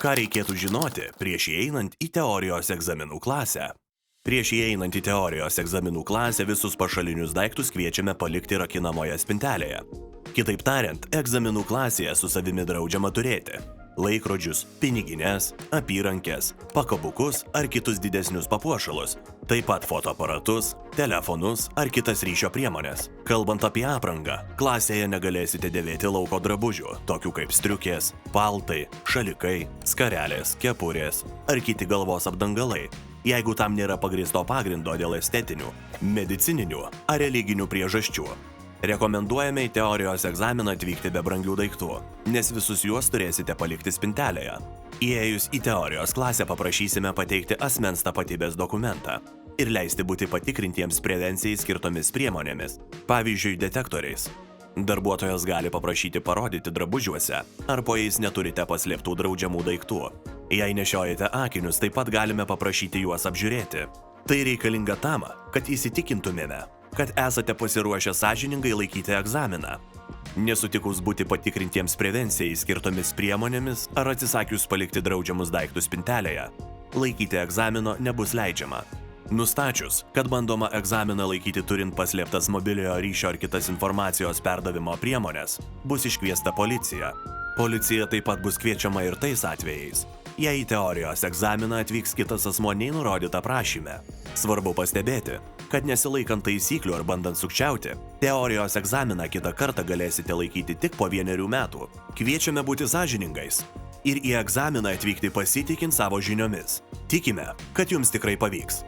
Ką reikėtų žinoti prieš įeinant į teorijos egzaminų klasę? Prieš įeinant į teorijos egzaminų klasę visus pašalinius daiktus kviečiame palikti rakinamoje spintelėje. Kitaip tariant, egzaminų klasėje su savimi draudžiama turėti laikrodžius, pinigines, apyrankes, pakabukus ar kitus didesnius papuošalus, taip pat fotoaparatus, telefonus ar kitas ryšio priemonės. Kalbant apie aprangą, klasėje negalėsite dėvėti lauko drabužių, tokių kaip striukės, paltai, šalikai, skarelės, kepurės ar kiti galvos apdangalai, jeigu tam nėra pagrįsto pagrindo dėl estetinių, medicininių ar religinių priežasčių. Rekomenduojame į teorijos egzaminą atvykti be brangių daiktų, nes visus juos turėsite palikti spintelėje. Įėjus į teorijos klasę paprašysime pateikti asmens tapatybės dokumentą ir leisti būti patikrintiems prevencijai skirtomis priemonėmis, pavyzdžiui, detektoriais. Darbuotojas gali paprašyti parodyti drabužiuose, ar po jais neturite paslėptų draudžiamų daiktų. Jei nešiojate akinius, taip pat galime paprašyti juos apžiūrėti. Tai reikalinga tam, kad įsitikintumėme, kad esate pasiruošę sąžiningai laikyti egzaminą. Nesutikus būti patikrintiems prevencijai skirtomis priemonėmis ar atsisakius palikti draudžiamus daiktus spintelėje, laikyti egzamino nebus leidžiama. Nustačius, kad bandoma egzaminą laikyti turint paslėptas mobiliojo ryšio ar kitas informacijos perdavimo priemonės, bus iškviesta policija. Policija taip pat bus kviečiama ir tais atvejais, jei į teorijos egzaminą atvyks kitas asmuo nei nurodyta prašyme. Svarbu pastebėti, kad nesilaikant taisyklių ar bandant sukčiauti, teorijos egzaminą kitą kartą galėsite laikyti tik po 1 metų. Kviečiame būti sąžiningais ir į egzaminą atvykti pasitikint savo žiniomis. Tikime, kad jums tikrai pavyks.